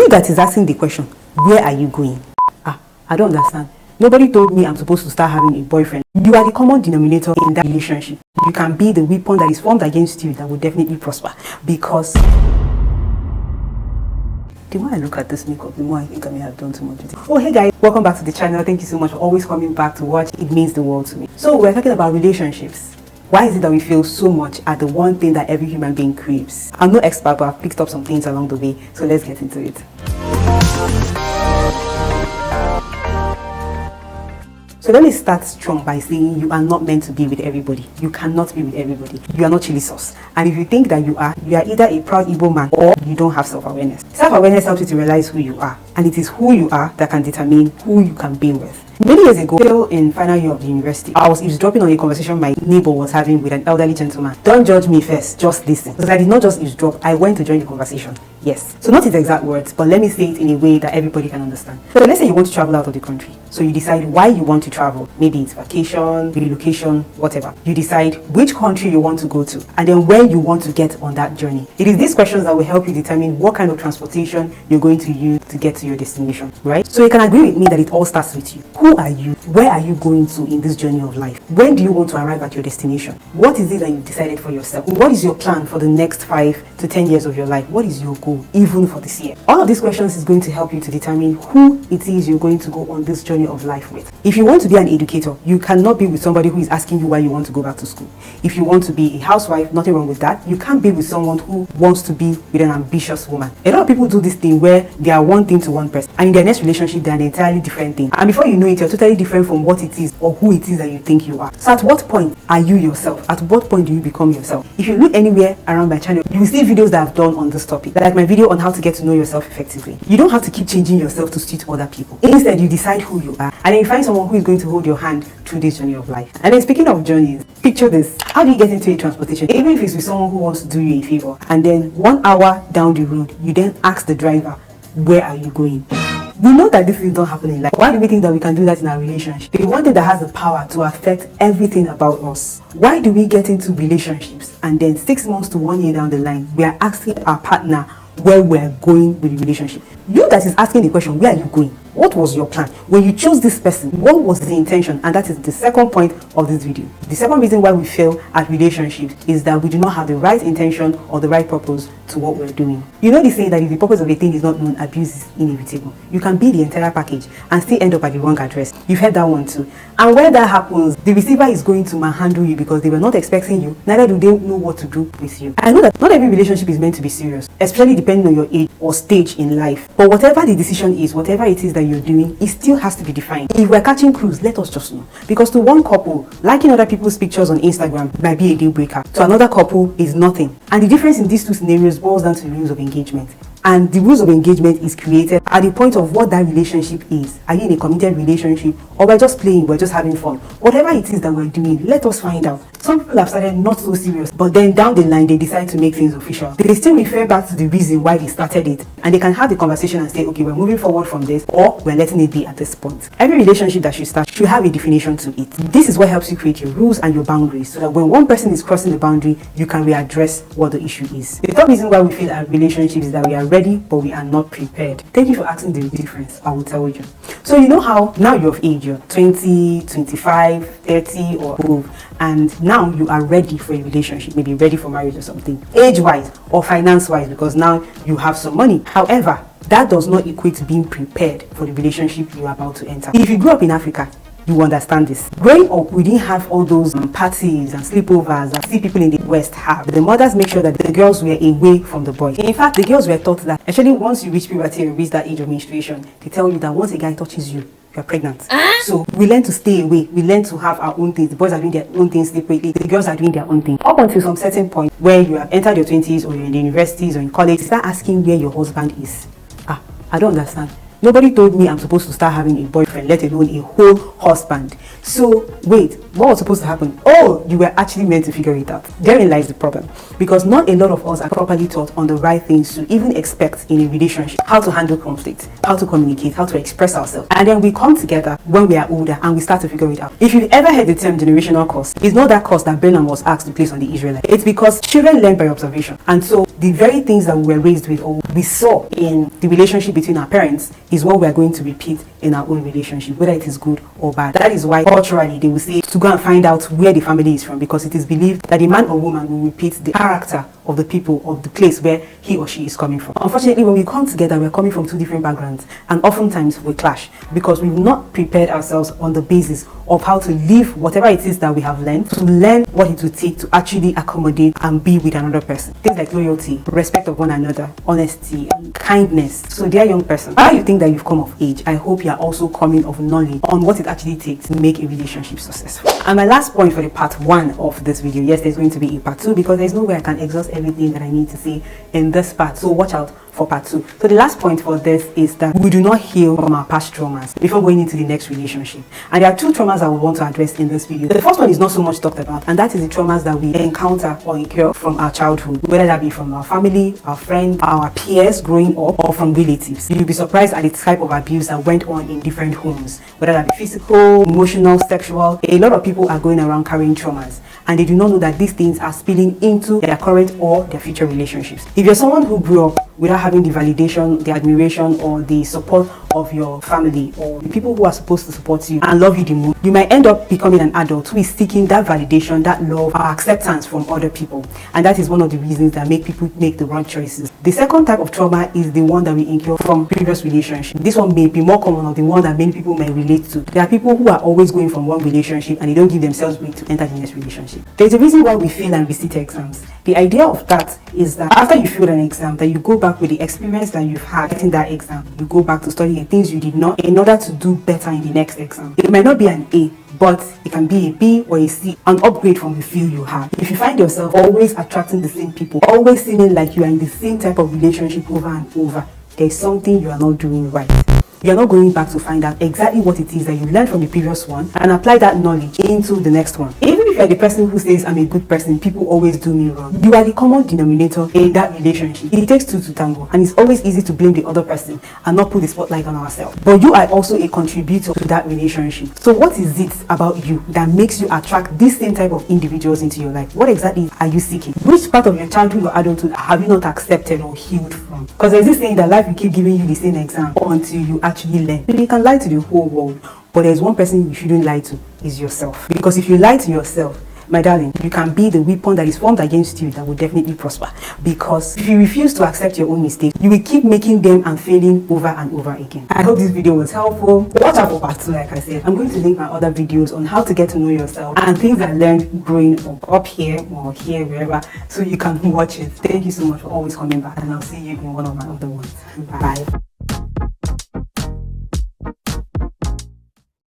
You that is asking the question, where are you going? I don't understand. Nobody told me I'm supposed to start having a boyfriend. You are the common denominator in that relationship. You can be the weapon that is formed against you that will definitely prosper. Because the more I look at this makeup, the more I think I may have done too much with it. Oh, hey guys, welcome back to the channel. Thank you so much for always coming back to watch. It means the world to me. So we're talking about relationships. Why is it that we feel so much at the one thing that every human being craves? I'm no expert, but I've picked up some things along the way. So let's get into it. So let me start strong by saying you are not meant to be with everybody. You cannot be with everybody. You are not chili sauce. And if you think that you are either a proud Igbo man or you don't have self-awareness. Self-awareness helps you to realize who you are. And it is who you are that can determine who you can be with. Many years ago, still in final year of the university, I was eavesdropping on a conversation my neighbor was having with an elderly gentleman. Don't judge me first, just listen. Because I did not just eavesdrop, I went to join the conversation. Yes. So not his exact words, but let me say it in a way that everybody can understand. So let's say you want to travel out of the country. So you decide why you want to travel. Maybe it's vacation, relocation, whatever. You decide which country you want to go to and then where you want to get on that journey. It is these questions that will help you determine what kind of transportation you're going to use to get to your destination, right? So you can agree with me that it all starts with you. Who are you? Where are you going to in this journey of life? When do you want to arrive at your destination? What is it that you've decided for yourself? What is your plan for the next 5 to 10 years of your life? What is your goal, even for this year? All of these questions is going to help you to determine who it is you're going to go on this journey of life with. If you want to be an educator, you cannot be with somebody who is asking you why you want to go back to school. If you want to be a housewife, nothing wrong with that. You can't be with someone who wants to be with an ambitious woman. A lot of people do this thing where they are one thing to one person, and in their next relationship, they're an entirely different thing. And before you know it, you're totally different from what it is or who it is that you think you are. So at what point are you yourself? At what point do you become yourself? If you look anywhere around my channel, you will see videos that I've done on this topic, like my video on how to get to know yourself effectively. You don't have to keep changing yourself to suit other people. Instead, you decide who you are, and then you find someone who is going to hold your hand through this journey of life. And then speaking of journeys, picture this. How do you get into a transportation? Even if it's with someone who wants to do you a favor, and then 1 hour down the road, you then ask the driver, where are you going? We know that this things don't happen in life. Why do we think that we can do that in our relationship? The one thing that has the power to affect everything about us. Why do we get into relationships and then 6 months to 1 year down the line, we are asking our partner where we're going with the relationship? You that is asking the question, where are you going? What was your plan? When you chose this person, what was the intention? And that is the second point of this video. The second reason why we fail at relationships is that we do not have the right intention or the right purpose to what we're doing. You know they say that if the purpose of a thing is not known, abuse is inevitable. You can be the entire package and still end up at the wrong address. You've heard that one too. And when that happens, the receiver is going to manhandle you because they were not expecting you, neither do they know what to do with you. I know that not every relationship is meant to be serious, especially depending on your age or stage in life. But whatever the decision is, whatever it is that you're doing, it still has to be defined. If we're catching cruise, let us just know. Because to one couple, liking other people's pictures on Instagram might be a deal breaker. To another couple is nothing. And the difference in these two scenarios boils down to the rules of engagement. And the rules of engagement is created at the point of what that relationship is. Are you in a committed relationship, or we're just playing, we're just having fun? Whatever it is that we're doing, let us find out. Some people have started not so serious, but then down the line, they decide to make things official. They still refer back to the reason why they started it. And they can have the conversation and say, okay, we're moving forward from this, or we're letting it be at this point. Every relationship that should start should have a definition to it. This is what helps you create your rules and your boundaries, so that when one person is crossing the boundary, you can readdress what the issue is. The third reason why we fail at relationships is that we are ready, but we are not prepared. Thank you for asking the difference. I will tell you. So you know how now you're of age, you're 20, 25, 30 or above, and now you are ready for a relationship, maybe ready for marriage or something, age-wise or finance-wise, because now you have some money. However, that does not equate to being prepared for the relationship you are about to enter. If you grew up in Africa, you understand this. Growing up, we didn't have all those parties and sleepovers that see people in the West have. The mothers make sure that the girls were away from the boys. In fact, the girls were taught that actually once you reach puberty and reach that age of menstruation, they tell you that once a guy touches you, you're pregnant. So we learn to stay away. We learn to have our own things. The boys are doing their own things separately. The girls are doing their own thing. Up until some certain point where you have entered your 20s or you're in the universities or in college, start asking where your husband is. I don't understand. Nobody told me I'm supposed to start having a boyfriend, let alone a whole husband. So wait, what was supposed to happen? Oh, you were actually meant to figure it out. Therein lies the problem, because not a lot of us are properly taught on the right things to even expect in a relationship: how to handle conflict, how to communicate, how to express ourselves. And then we come together when we are older and we start to figure it out. If you've ever heard the term generational curse, it's not that curse that Balaam was asked to place on the Israelites. It's because children learn by observation. And so the very things that we were raised with or we saw in the relationship between our parents is what we are going to repeat in our own relationship, whether it is good or bad. That is why culturally they will say to go and find out where the family is from, because it is believed that the man or woman will repeat the character of the people of the place where he or she is coming from. Unfortunately, when we come together, we're coming from two different backgrounds, and oftentimes we clash because we've not prepared ourselves on the basis of how to live whatever it is that we have learned, to learn what it would take to actually accommodate and be with another person. Things like loyalty, respect of one another, honesty, kindness. So dear young person, while you think that you've come of age, I hope you are also coming of knowledge on what it actually takes to make a relationship successful. And my last point for the part 1 of this video, yes, there's going to be a part 2 because there's no way I can exhaust everything that I need to say in this part, so watch out for part 2. So the last point for this is that we do not heal from our past traumas before going into the next relationship. And there are 2 traumas I would want to address in this video. The first one is not so much talked about, and that is the traumas that we encounter or incur from our childhood, whether that be from our family, our friends, our peers growing up, or from relatives. You'll be surprised at the type of abuse that went on in different homes, whether that be physical, emotional, sexual. A lot of people are going around carrying traumas, and they do not know that these things are spilling into their current or their future relationships. If you're someone who grew up without having the validation, the admiration, or the support of your family or the people who are supposed to support you and love you the most, you might end up becoming an adult who is seeking that validation, that love, or acceptance from other people. And that is one of the reasons that make people make the wrong choices. The second type of trauma is the one that we incur from previous relationships. This one may be more common, or the one that many people may relate to. There are people who are always going from one relationship and they don't give themselves way to enter the next relationship. There's a reason why we fail and resit exams. The idea of that is that after you fail an exam, that you go back with the experience that you've had in that exam. You go back to studying things you did not in order to do better in the next exam. It might not be an A, but it can be a B or a C, an upgrade from the field you have. If you find yourself always attracting the same people, always feeling like you are in the same type of relationship over and over, there's something you are not doing right. You're not going back to find out exactly what it is that you learned from the previous one and apply that knowledge into the next one. Even if you're the person who says, I'm a good person, people always do me wrong, you are the common denominator in that relationship. It takes 2 to tango, and it's always easy to blame the other person and not put the spotlight on ourselves. But you are also a contributor to that relationship. So what is it about you that makes you attract this same type of individuals into your life? What exactly are you seeking? Which part of your childhood or adulthood have you not accepted or healed from? Because there's this saying that life will keep giving you the same exam until you actually learn. You can lie to the whole world, but there's one person you shouldn't lie to, is yourself. Because if you lie to yourself, my darling, you can be the weapon that is formed against you that will definitely prosper. Because if you refuse to accept your own mistakes, you will keep making them and failing over and over again. I hope this video was helpful. Watch out for part 2, like I said. I'm going to link my other videos on how to get to know yourself and things I learned growing up here or here, wherever, so you can watch it. Thank you so much for always coming back, and I'll see you in one of my other ones. Bye.